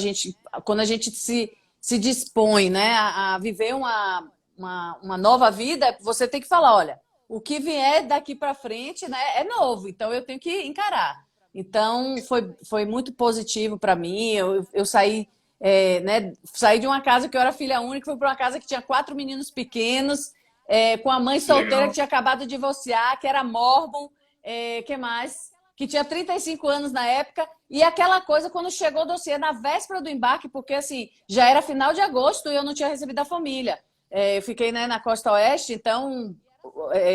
quando a gente se dispõe, né, a viver uma nova vida, você tem que falar, olha, o que vier daqui para frente, né, é novo, então eu tenho que encarar. Então foi muito positivo para mim. Eu saí, né, saí de uma casa que eu era filha única, fui para uma casa que tinha 4 meninos pequenos, com a mãe solteira Legal. que tinha acabado de divorciar, que era mórmon, que mais? Que tinha 35 anos na época, e aquela coisa, quando chegou o dossiê na véspera do embarque, porque assim, já era final de agosto e eu não tinha recebido a família. Eu fiquei, né, na Costa Oeste, então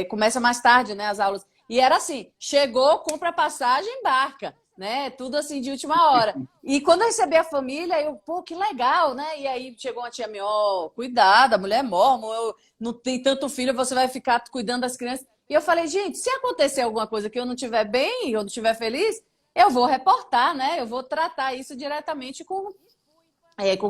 começa mais tarde, né, as aulas. E era assim, chegou, compra passagem, embarca, né, tudo assim de última hora. E quando eu recebi a família, eu, pô, que legal, né? E aí chegou uma tia minha, ó, cuidado, a mulher é mórmon, eu não tem tanto filho, você vai ficar cuidando das crianças. E eu falei, gente, se acontecer alguma coisa que eu não estiver bem, eu não estiver feliz, eu vou reportar, né? Eu vou tratar isso diretamente com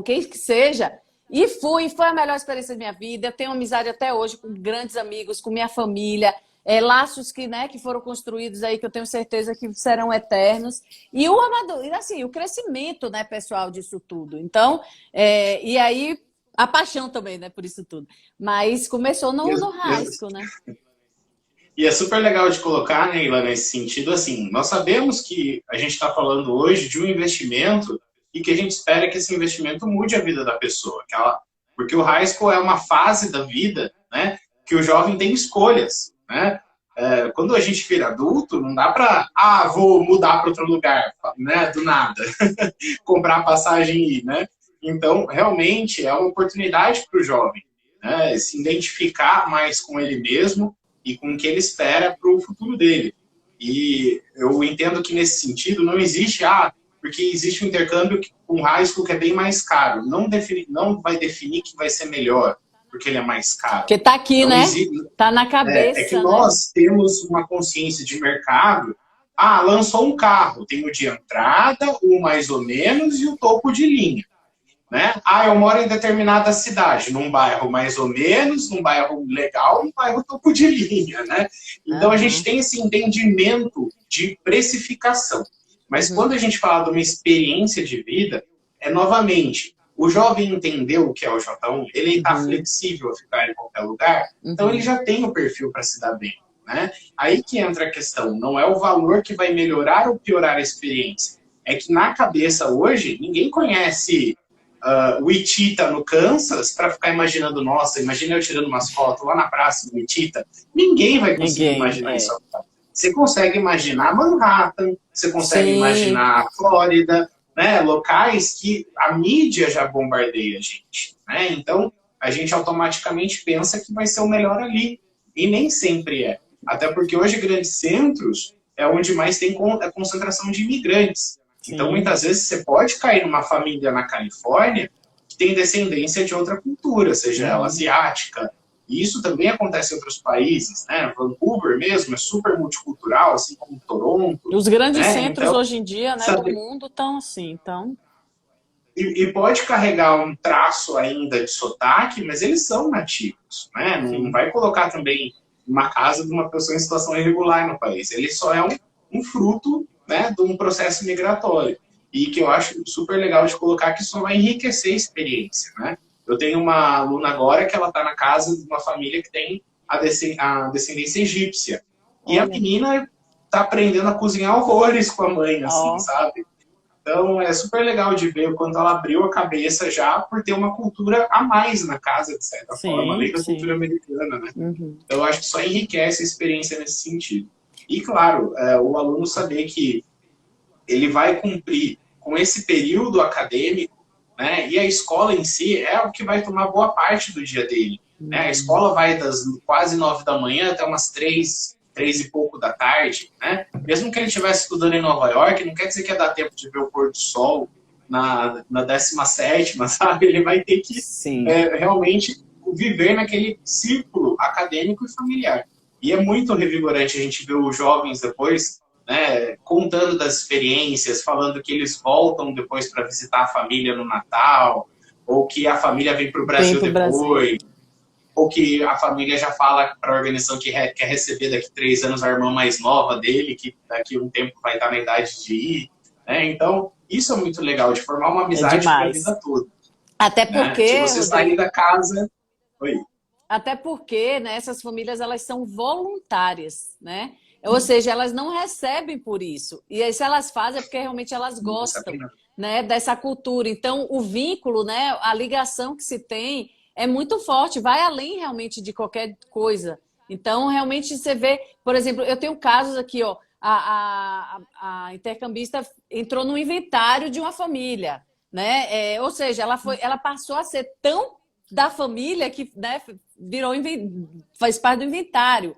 quem que seja. E foi a melhor experiência da minha vida. Eu tenho amizade até hoje com grandes amigos, com minha família, laços né, que foram construídos aí, que eu tenho certeza que serão eternos. E o crescimento, né, pessoal, disso tudo. Então, e aí, a paixão também, né, por isso tudo. Mas começou no high school, né? E é super legal de colocar, né, Ilana, nesse sentido, assim, nós sabemos que a gente está falando hoje de um investimento e que a gente espera que esse investimento mude a vida da pessoa. Porque o high school é uma fase da vida, né, que o jovem tem escolhas, né? Quando a gente vira adulto, não dá para, vou mudar para outro lugar, né, do nada, comprar passagem e ir, né? Então, realmente, é uma oportunidade para o jovem, né, se identificar mais com ele mesmo e com o que ele espera para o futuro dele. E eu entendo que, nesse sentido, não existe, porque existe um intercâmbio com high school que é bem mais caro. Não vai definir que vai ser melhor, porque ele é mais caro. Porque tá aqui, não né? Existe, tá na cabeça, é que né? nós temos uma consciência de mercado. Lançou um carro, tem o de entrada, o mais ou menos e o topo de linha. Né? Eu moro em determinada cidade, num bairro mais ou menos, num bairro legal, num bairro topo de linha, né? Então a gente tem esse entendimento de precificação. Mas quando a gente fala de uma experiência de vida, novamente, o jovem entendeu o que é o J1, ele está flexível a ficar em qualquer lugar, então ele já tem o perfil para se dar bem. Né? Aí que entra a questão, não é o valor que vai melhorar ou piorar a experiência. É que na cabeça hoje, ninguém conhece Wichita no Kansas para ficar imaginando, nossa, imagina eu tirando umas fotos lá na praça do Wichita. Ninguém vai conseguir imaginar isso. Você consegue imaginar Manhattan, você consegue imaginar a Flórida, né? Locais que a mídia já bombardeia a gente. Né? Então, a gente automaticamente pensa que vai ser o melhor ali. E nem sempre é. Até porque hoje grandes centros é onde mais tem a concentração de imigrantes. Então, muitas vezes, você pode cair numa família na Califórnia que tem descendência de outra cultura, seja ela asiática, E isso também acontece em outros países, né? Vancouver mesmo é super multicultural, assim como Toronto, Os grandes né? centros Então, hoje em dia, né, do sabe, mundo estão assim, então... e pode carregar um traço ainda de sotaque, mas eles são nativos, né? Não Sim. vai colocar também uma casa de uma pessoa em situação irregular no país. Ele só é um fruto, né, de um processo migratório. E que eu acho super legal de colocar que isso vai enriquecer a experiência, né? Eu tenho uma aluna agora que ela está na casa de uma família que tem a descendência egípcia. E a Olha, menina está aprendendo a cozinhar horrores com a mãe, assim, ó, sabe? Então, é super legal de ver o quanto ela abriu a cabeça já por ter uma cultura a mais na casa, de certa forma, sim, além da sim. cultura americana, né? Uhum. Então, eu acho que só enriquece a experiência nesse sentido. E, claro, o aluno saber que ele vai cumprir com esse período acadêmico, né? E a escola em si é o que vai tomar boa parte do dia dele. Né? A escola vai das quase 9 da manhã até umas 3 e pouco da tarde, né? Mesmo que ele estivesse estudando em Nova York, não quer dizer que ia dar tempo de ver o pôr do sol na 17ª, sabe? Ele vai ter que Sim. realmente viver naquele círculo acadêmico e familiar. E é muito revigorante a gente ver os jovens depois, né, contando das experiências, falando que eles voltam depois para visitar a família no Natal, ou que a família vem para o Vem Brasil para o Brasil. depois, ou que a família já fala para a organização que quer receber daqui 3 anos a irmã mais nova dele, que daqui a um tempo vai estar na idade de ir. Né? Então, isso é muito legal, de formar uma É amizade para a demais. vida toda. Até Né? De porque, você sair Rodrigo, da casa... Oi. até porque, né, essas famílias elas são voluntárias, né? Ou seja, elas não recebem por isso. E aí, se elas fazem é porque realmente elas Não recebe gostam, nada. né, dessa cultura. Então, o vínculo, né, a ligação que se tem é muito forte, vai além realmente de qualquer coisa. Então, realmente você vê, por exemplo, eu tenho casos aqui, ó, a intercambista entrou no inventário de uma família, né? Ou seja, ela passou a ser tão da família que, né, virou faz parte do inventário.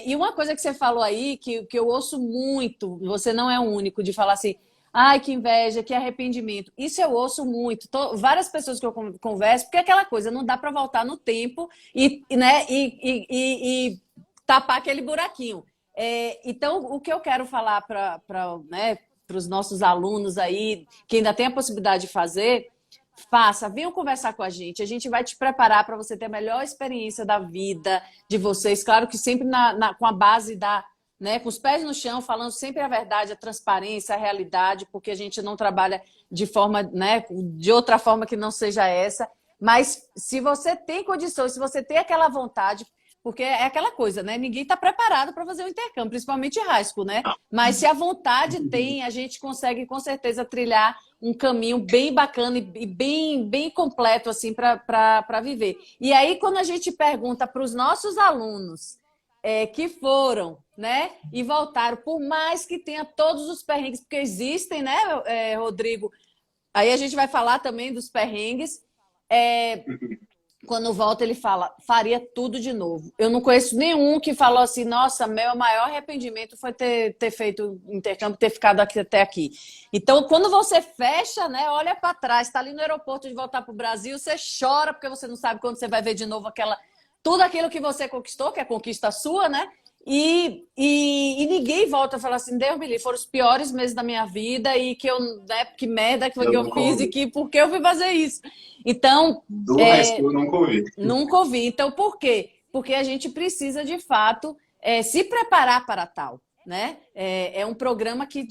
E uma coisa que você falou aí, que eu ouço muito, você não é o único, de falar assim, ai, que inveja, que arrependimento. Isso eu ouço muito. Várias pessoas que eu converso, porque é aquela coisa, não dá para voltar no tempo né, e tapar aquele buraquinho. Então, o que eu quero falar para né, os nossos alunos aí, que ainda tem a possibilidade de fazer, faça, venham conversar com a gente vai te preparar para você ter a melhor experiência da vida de vocês, claro que sempre com a base né, com os pés no chão, falando sempre a verdade, a transparência, a realidade, porque a gente não trabalha de forma, né, de outra forma que não seja essa, mas se você tem condições, se você tem aquela vontade, porque é aquela coisa, né? Ninguém está preparado para fazer o intercâmbio, principalmente high school, né? Mas se a vontade tem, a gente consegue com certeza trilhar um caminho bem bacana e bem completo assim para viver. E aí, quando a gente pergunta para os nossos alunos que foram, né, e voltaram, por mais que tenha todos os perrengues, porque existem, né, Rodrigo? Aí a gente vai falar também dos perrengues. Quando volta, ele fala, faria tudo de novo. Eu não conheço nenhum que falou assim, nossa, meu maior arrependimento foi ter feito intercâmbio, ter ficado aqui até aqui. Então, quando você fecha, né, olha para trás, está ali no aeroporto de voltar para o Brasil, você chora porque você não sabe quando você vai ver de novo tudo aquilo que você conquistou, que é conquista sua, né? E ninguém volta a falar assim, Deus me livre, foram os piores meses da minha vida e né, que merda que foi Eu que eu nunca fiz e ouvi. que por que eu fui fazer isso. Então, Do high school eu nunca ouvi. nunca ouvi. Então, por quê? Porque a gente precisa, de fato, se preparar para tal. Né? É um programa que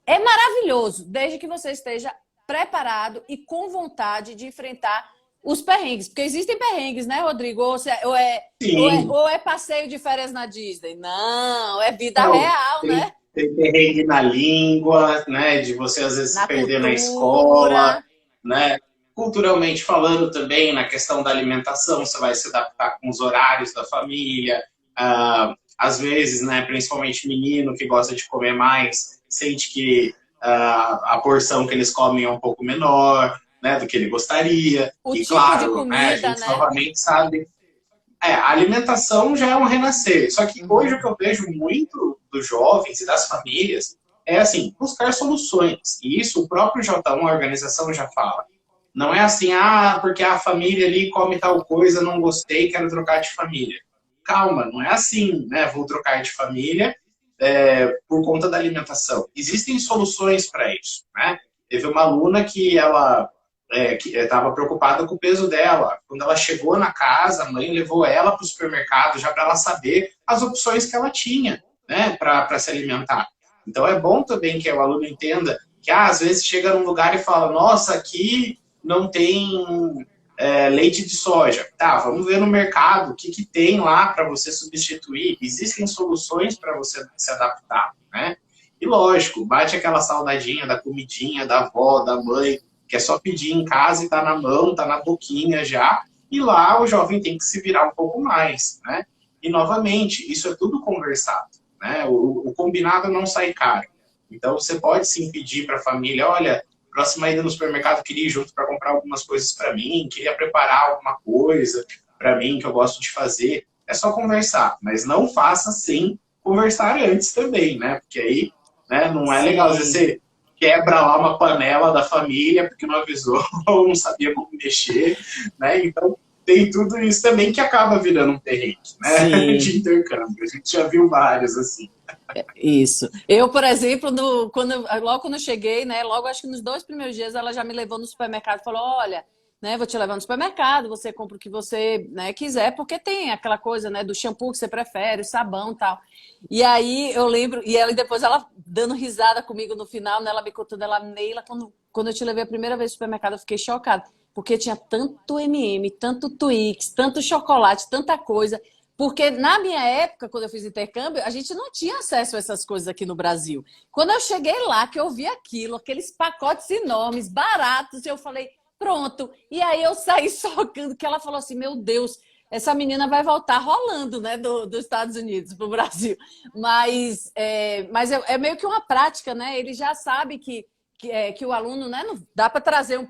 é maravilhoso, desde que você esteja preparado e com vontade de enfrentar os perrengues. Porque existem perrengues, né, Rodrigo? Sim. Ou é passeio de férias na Disney? Não, é vida Não, real, né? tem perrengue na língua, né? De você às vezes se Na perder na escola, cultura. né? Culturalmente falando também, na questão da alimentação, você vai se adaptar com os horários da família. Às vezes, né, principalmente menino que gosta de comer mais, sente que a porção que eles comem é um pouco menor, né, do que ele gostaria. O E tipo de claro, né, a comida, gente né? novamente sabe a alimentação já é um renascer. Só que hoje o que eu vejo muito dos jovens e das famílias é assim, buscar soluções. E isso o próprio J1, a organização, já fala. Não é assim, ah, porque a família ali come tal coisa, não gostei, quero trocar de família. Calma, não é assim, né? Vou trocar de família por conta da alimentação. Existem soluções para isso, né? Teve uma aluna que ela que estava preocupada com o peso dela. Quando ela chegou na casa, a mãe levou ela para o supermercado já para ela saber as opções que ela tinha, né, para se alimentar. Então é bom também que o aluno entenda que às vezes chega num lugar e fala, nossa, aqui não tem leite de soja. Tá, vamos ver no mercado o que tem lá para você substituir. Existem soluções para você se adaptar, né? E lógico, bate aquela saudadinha da comidinha, da avó, da mãe, que é só pedir em casa e tá na mão, tá na boquinha já. E lá o jovem tem que se virar um pouco mais, né? E novamente, isso é tudo conversado, né? O combinado não sai caro. Então você pode sim pedir para a família, olha, próxima ida no supermercado, queria ir junto para comprar algumas coisas para mim, queria preparar alguma coisa para mim que eu gosto de fazer. É só conversar, mas não faça sem conversar antes também, né? Porque aí, né, não é legal. Às vezes você quebra lá uma panela da família porque não avisou ou não sabia como mexer, né? Então tem tudo isso também que acaba virando um perrengue, né? De intercâmbio. A gente já viu vários assim. Isso. Eu, por exemplo, logo quando eu cheguei, né, logo acho que nos 2 primeiros dias, ela já me levou no supermercado e falou, olha, né, vou te levar no supermercado, você compra o que você, né, quiser, porque tem aquela coisa, né, do shampoo que você prefere, o sabão e tal. E aí eu lembro, e depois ela dando risada comigo no final, né, ela me contando, ela, Neila, quando eu te levei a primeira vez no supermercado, eu fiquei chocada, porque tinha tanto M&M, tanto Twix, tanto chocolate, tanta coisa. Porque na minha época, quando eu fiz intercâmbio, a gente não tinha acesso a essas coisas aqui no Brasil. Quando eu cheguei lá, que eu vi aquilo, aqueles pacotes enormes, baratos, eu falei, pronto. E aí eu saí socando, que ela falou assim, meu Deus, essa menina vai voltar rolando, né, dos Estados Unidos para o Brasil. Mas é meio que uma prática, né? Ele já sabe que o aluno, né, não dá para trazer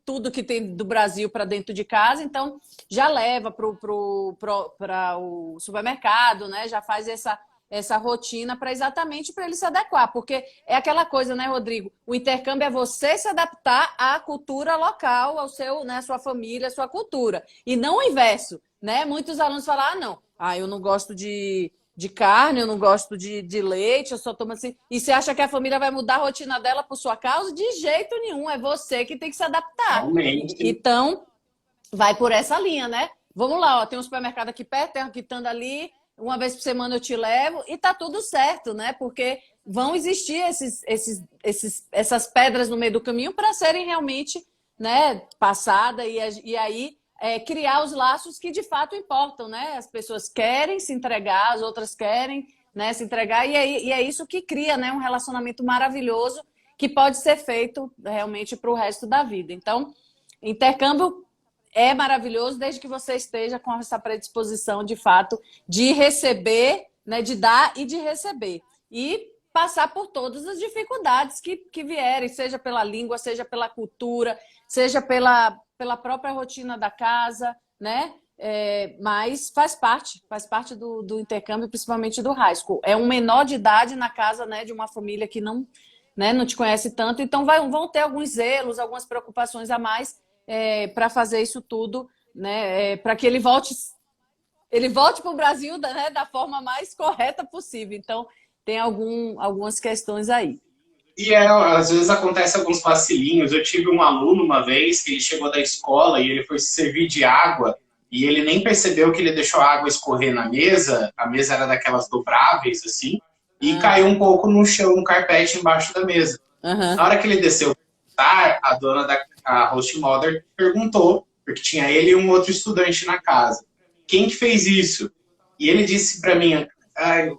tudo que tem do Brasil para dentro de casa, então já leva para o supermercado, né, já faz essa rotina para exatamente para ele se adequar, porque é aquela coisa, né, Rodrigo? O intercâmbio é você se adaptar à cultura local, ao seu, né, à sua família, à sua cultura, e não o inverso, né? Muitos alunos falam, não, eu não gosto de carne, eu não gosto de leite, eu só tomo assim. E você acha que a família vai mudar a rotina dela por sua causa? De jeito nenhum, é você que tem que se adaptar. Realmente. Então, vai por essa linha, né? Vamos lá, ó, tem um supermercado aqui perto, tem um quitanda ali, uma vez por semana eu te levo e tá tudo certo, né? Porque vão existir essas pedras no meio do caminho para serem realmente, né, passadas e aí criar os laços que de fato importam, né? As pessoas querem se entregar, as outras querem, né, se entregar, e é isso que cria, né, um relacionamento maravilhoso que pode ser feito realmente para o resto da vida. Então, intercâmbio é maravilhoso desde que você esteja com essa predisposição, de fato, de receber, né, de dar e de receber. E passar por todas as dificuldades que vierem, seja pela língua, seja pela cultura, seja pela própria rotina da casa, né? Mas faz parte do intercâmbio, principalmente do high school. É um menor de idade na casa, né, de uma família que não, né, não te conhece tanto, então vão ter alguns zelos, algumas preocupações a mais para fazer isso tudo, né, para que ele volte para o Brasil, né, da forma mais correta possível. Então, tem algumas questões aí. E às vezes acontece alguns vacilinhos. Eu tive um aluno uma vez que ele chegou da escola e ele foi se servir de água e ele nem percebeu que ele deixou a água escorrer na mesa. A mesa era daquelas dobráveis, assim, e caiu um pouco no chão, no carpete embaixo da mesa. Na hora que ele desceu, a dona a host mother perguntou, porque tinha ele e um outro estudante na casa, quem que fez isso? E ele disse para mim,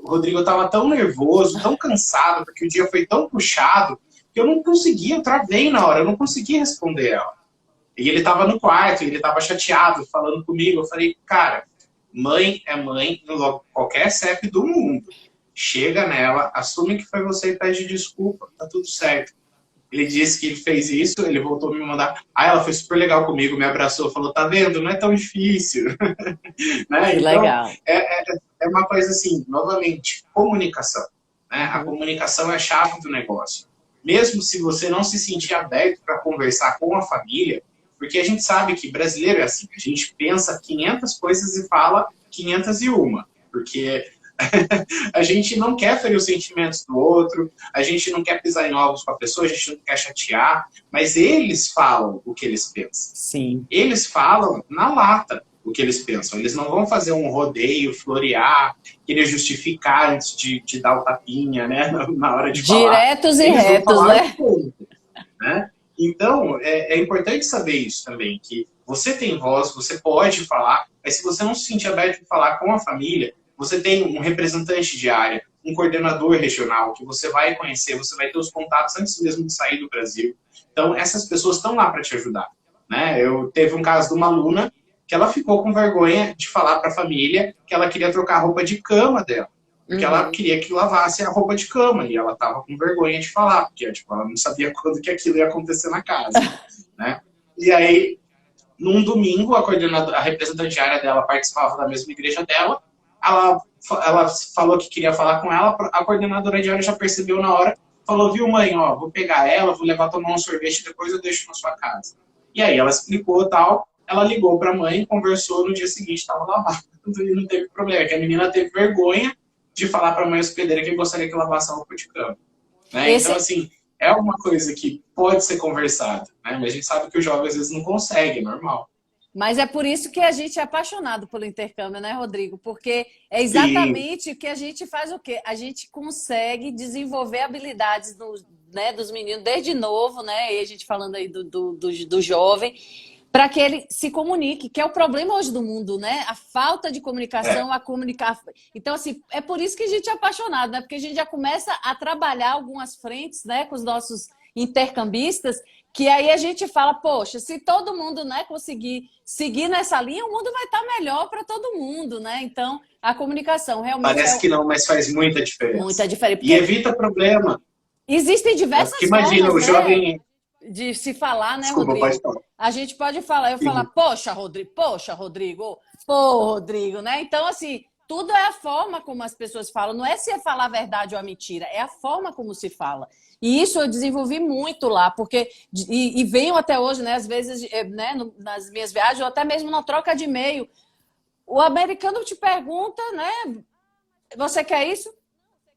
Rodrigo, eu estava tão nervoso, tão cansado, porque o dia foi tão puxado, que eu não conseguia, eu travei na hora, eu não conseguia responder ela. E ele estava no quarto, ele estava chateado, falando comigo. Eu falei, cara, mãe é mãe em qualquer CEP do mundo. Chega nela, assume que foi você e pede desculpa, tá tudo certo. Ele disse que ele fez isso, ele voltou a me mandar. Ela foi super legal comigo, me abraçou, falou, tá vendo, não é tão difícil. Né? Que então, legal. É uma coisa assim, novamente, comunicação. Né? A comunicação é a chave do negócio. Mesmo se você não se sentir aberto para conversar com a família, Porque a gente sabe que brasileiro é assim, a gente pensa 500 coisas e fala 501, porque a gente não quer ferir os sentimentos do outro, a gente não quer pisar em ovos com a pessoa, a gente não quer chatear, mas eles falam o que eles pensam. Sim. Eles falam na lata o que eles pensam. Eles não vão fazer um rodeio, florear, querer justificar antes de dar o tapinha, né, na hora de falar. Diretos e retos, né? Né? Então, é importante saber isso também, que você tem voz, você pode falar, mas se você não se sentir aberto para falar com a família, você tem um representante de área, um coordenador regional, que você vai conhecer, você vai ter os contatos antes mesmo de sair do Brasil. Então, essas pessoas estão lá para te ajudar. Né? Teve um caso de uma aluna que ela ficou com vergonha de falar para a família que ela queria trocar a roupa de cama dela. Porque ela queria que lavasse a roupa de cama e ela estava com vergonha de falar, porque tipo, ela não sabia quando que aquilo ia acontecer na casa. Né? E aí, num domingo, a representante diária dela participava da mesma igreja dela, ela falou que queria falar com ela, a coordenadora diária já percebeu na hora, falou, viu mãe, ó, vou pegar ela, vou levar tomar um sorvete, depois eu deixo na sua casa. E aí ela explicou tal, ela ligou para a mãe, conversou, no dia seguinte estava lavado e não teve problema, que a menina teve vergonha de falar para a mãe hospedeira que gostaria que lavasse a roupa de cama. Né? Então, assim, é uma coisa que pode ser conversada, né? Mas a gente sabe que o jovem às vezes não consegue, é normal. Mas é por isso que a gente é apaixonado pelo intercâmbio, né, Rodrigo? Porque é exatamente o que a gente faz o quê? A gente consegue desenvolver habilidades dos meninos desde novo, né? E a gente falando aí do jovem, para que ele se comunique, que é o problema hoje do mundo, né? A falta de comunicação, a comunicar. Então, assim, é por isso que a gente é apaixonado, né? Porque a gente já começa a trabalhar algumas frentes, né, com os nossos intercambistas, que aí a gente fala, poxa, se todo mundo, né, conseguir seguir nessa linha, o mundo vai estar melhor para todo mundo, né? Então, a comunicação realmente parece que não, mas faz muita diferença. Muita diferença. E evita problema. Existem diversas formas, imagina, o jovem... de se falar, né, Desculpa, Rodrigo? pode falar. A gente pode falar, falar, poxa, Rodrigo, pô, Rodrigo, né? Então, assim, tudo é a forma como as pessoas falam. Não é se é falar a verdade ou a mentira, é a forma como se fala. E isso eu desenvolvi muito lá, porque e venho até hoje, né? Às vezes, né, nas minhas viagens, ou até mesmo na troca de e-mail, o americano te pergunta, né? Você quer isso?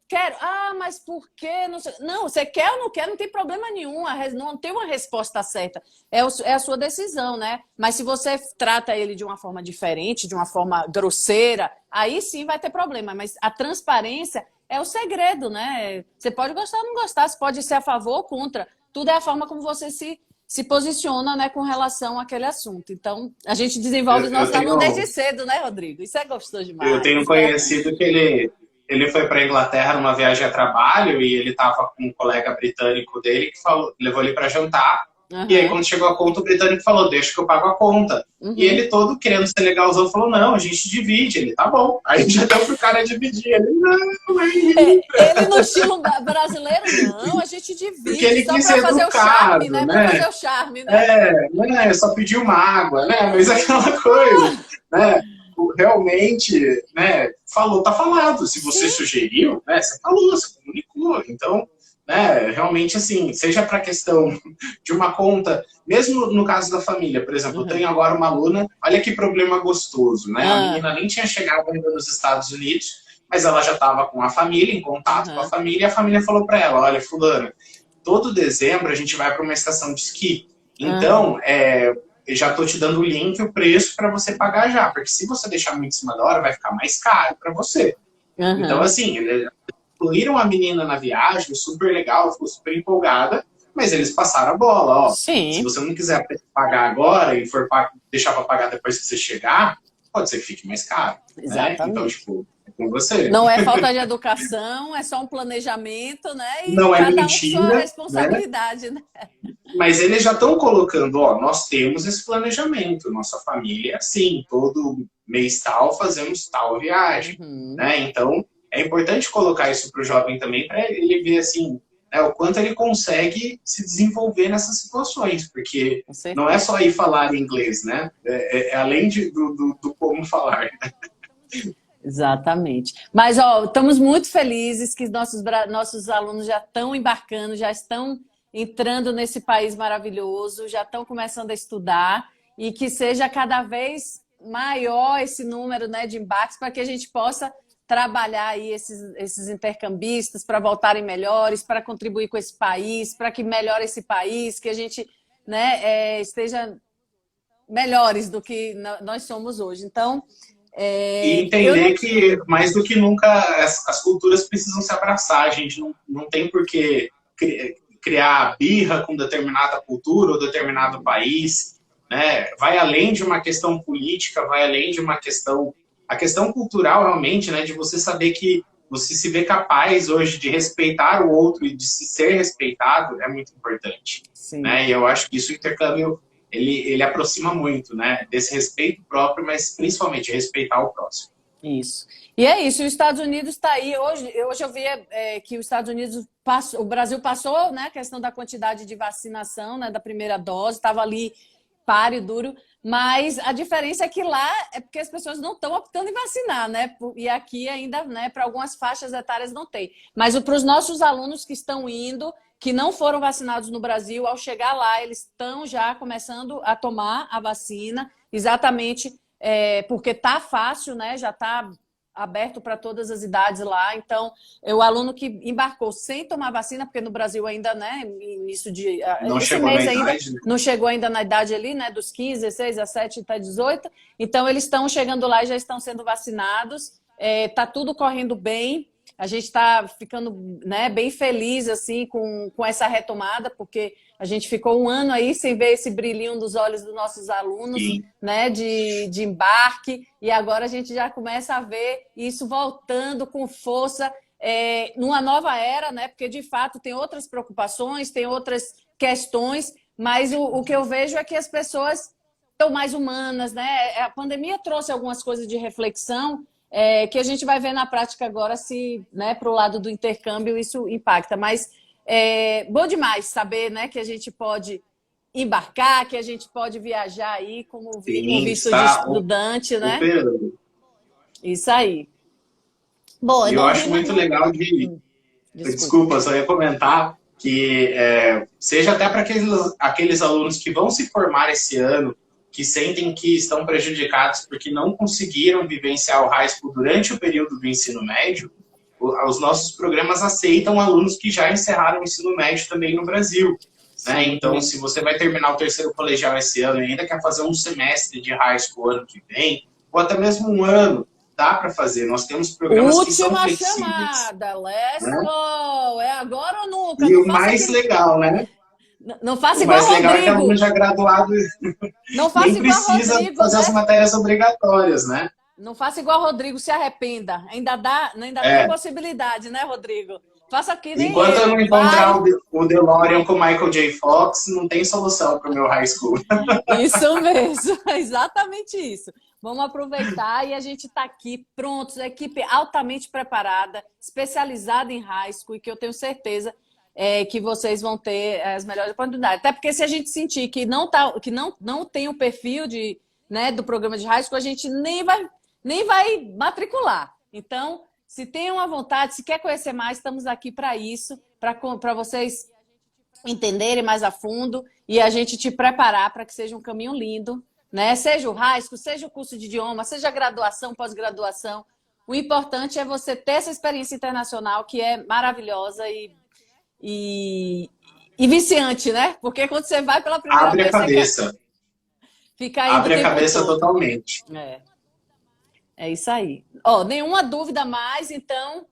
Quero. Ah, mas por quê? Não, você quer ou não quer, não tem problema nenhum. Não tem uma resposta certa. É a sua decisão, né? Mas se você trata ele de uma forma diferente, de uma forma grosseira, aí sim vai ter problema. Mas a transparência é o segredo, né? Você pode gostar ou não gostar, você pode ser a favor ou contra. Tudo é a forma como você se posiciona, né, com relação àquele assunto. Então, a gente desenvolve os nossos alunos desde cedo, né, Rodrigo? Isso é gostoso demais. Eu tenho um conhecido que ele foi para a Inglaterra numa viagem a trabalho e ele estava com um colega britânico dele que levou ele para jantar. E aí, quando chegou a conta, o britânico falou, deixa que eu pago a conta. E ele todo querendo ser legalzão falou, não, a gente divide. Ele, tá bom. Aí já deu pro cara dividir. Ele, não, ele no estilo brasileiro, não, a gente divide. Porque ele só quis para ser fazer educado, o charme, né? né? Para fazer o charme, né? Só pediu uma água, né? Mas aquela coisa, né? Realmente, né? Falou, tá falado. Se você sugeriu, né? Você falou, você comunicou. Então, né? Realmente, assim, seja para questão de uma conta, mesmo no caso da família, por exemplo, eu tenho agora uma aluna, olha que problema gostoso, né? A menina nem tinha chegado ainda nos Estados Unidos, mas ela já estava com a família, em contato com a família, e a família falou para ela, olha, fulana, todo dezembro a gente vai para uma estação de esqui. Então, eu já estou te dando o link e o preço para você pagar já, porque se você deixar muito em cima da hora, vai ficar mais caro para você. Então, assim, incluíram a menina na viagem, super legal, ficou super empolgada, mas eles passaram a bola, ó. Sim. Se você não quiser pagar agora e for deixar para pagar depois que você chegar, pode ser que fique mais caro. Exatamente. Né? Então, tipo, é com você. Não é falta de educação, é só um planejamento, né? E não cada é mentira, um com sua responsabilidade, né? Mas eles já estão colocando, ó, nós temos esse planejamento, nossa família, sim, todo mês tal fazemos tal viagem, né? Então, é importante colocar isso para o jovem também, para ele ver, assim, né, o quanto ele consegue se desenvolver nessas situações, porque não é só ir falar inglês, né? É além do como falar. Exatamente. Mas, ó, estamos muito felizes que nossos alunos já estão embarcando, já estão entrando nesse país maravilhoso, já estão começando a estudar e que seja cada vez maior esse número, né, de embarques para que a gente possa trabalhar aí esses intercambistas para voltarem melhores, para contribuir com esse país, para que melhore esse país, que a gente, né, esteja melhores do que nós somos hoje. Então, e entender que, mais do que nunca, as culturas precisam se abraçar. A gente não tem por que criar birra com determinada cultura ou determinado país, né? Vai além de uma questão política, vai além de uma questão... A questão cultural, realmente, né, de você saber que você se vê capaz hoje de respeitar o outro e de se ser respeitado é muito importante. Né? E eu acho que isso, o intercâmbio, ele aproxima muito, né, desse respeito próprio, mas principalmente respeitar o próximo. Isso. E é isso, os Estados Unidos está aí. Hoje eu vi que os Estados Unidos, o Brasil passou, né, a questão da quantidade de vacinação, né, da primeira dose, estava ali páreo, duro, mas a diferença é que lá é porque as pessoas não estão optando em vacinar, né? E aqui ainda, né, para algumas faixas etárias não tem. Mas para os nossos alunos que estão indo, que não foram vacinados no Brasil, ao chegar lá, eles estão já começando a tomar a vacina, exatamente porque está fácil, né? Já está aberto para todas as idades lá. Então, o aluno que embarcou sem tomar vacina, porque no Brasil ainda, né, início de... Não chegou na idade, né? Não chegou ainda na idade ali, né, dos 15, 16, 17 até 18. Então, eles estão chegando lá e já estão sendo vacinados. Tá tudo correndo bem. A gente está ficando, né, bem feliz assim, com essa retomada, porque a gente ficou um ano aí sem ver esse brilhinho dos olhos dos nossos alunos, né, de embarque, e agora a gente já começa a ver isso voltando com força numa nova era, né, porque de fato tem outras preocupações, tem outras questões, mas o que eu vejo é que as pessoas estão mais humanas, né? A pandemia trouxe algumas coisas de reflexão, que a gente vai ver na prática agora se, né, para o lado do intercâmbio isso impacta. Mas bom demais saber, né, que a gente pode embarcar, que a gente pode viajar aí como com visto de estudante, né? Isso aí. Bom, eu acho muito legal de... Desculpa, só ia comentar que seja até para aqueles alunos que vão se formar esse ano, que sentem que estão prejudicados porque não conseguiram vivenciar o high school durante o período do ensino médio, os nossos programas aceitam alunos que já encerraram o ensino médio também no Brasil. Né? Então, se você vai terminar o terceiro colegial esse ano e ainda quer fazer um semestre de high school ano que vem, ou até mesmo um ano, dá para fazer. Nós temos programas que são flexíveis. Última chamada, let's go! É agora ou nunca? E o mais legal, né? Não faça igual o Rodrigo. O mais legal é que o aluno já graduado não faça nem igual precisa Rodrigo, fazer as matérias obrigatórias, né? Não faça igual o Rodrigo, se arrependa. Ainda tem possibilidade, né, Rodrigo? Faça aqui nem Enquanto eu não encontrar o DeLorean com o Michael J. Fox, não tem solução para o meu high school. Isso mesmo, exatamente isso. Vamos aproveitar e a gente está aqui prontos, a equipe altamente preparada, especializada em high school, e que eu tenho certeza que vocês vão ter as melhores oportunidades. Até porque se a gente sentir que não tem o perfil do programa de high school, a gente nem vai matricular. Então, se tem uma vontade, se quer conhecer mais, estamos aqui para isso, para vocês entenderem mais a fundo e a gente te preparar para que seja um caminho lindo, né? Seja o high school, seja o curso de idioma, seja a graduação, pós-graduação. O importante é você ter essa experiência internacional que é maravilhosa e viciante, né? Porque quando você vai pela primeira vez... Abre a cabeça. Fica aí Abre a cabeça totalmente. É isso aí. Nenhuma dúvida mais, então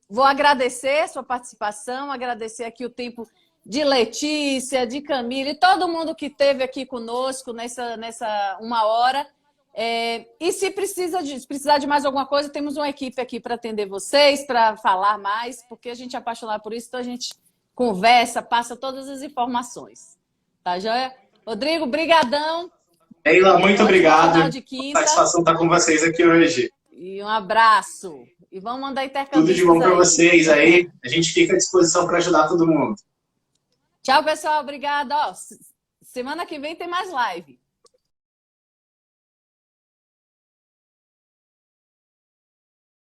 vou agradecer a sua participação, agradecer aqui o tempo de Letícia, de Camila e todo mundo que esteve aqui conosco nessa 1 hora. E se precisar de mais alguma coisa, temos uma equipe aqui para atender vocês, para falar mais, porque a gente é apaixonado por isso, então a gente conversa, passa todas as informações. Tá joia? Rodrigo, brigadão. Leila, muito obrigado. Satisfação estar com vocês aqui hoje. E um abraço. E vamos mandar intercâmbio. Tudo de bom para vocês aí. A gente fica à disposição para ajudar todo mundo. Tchau, pessoal. Obrigada. Semana que vem tem mais live.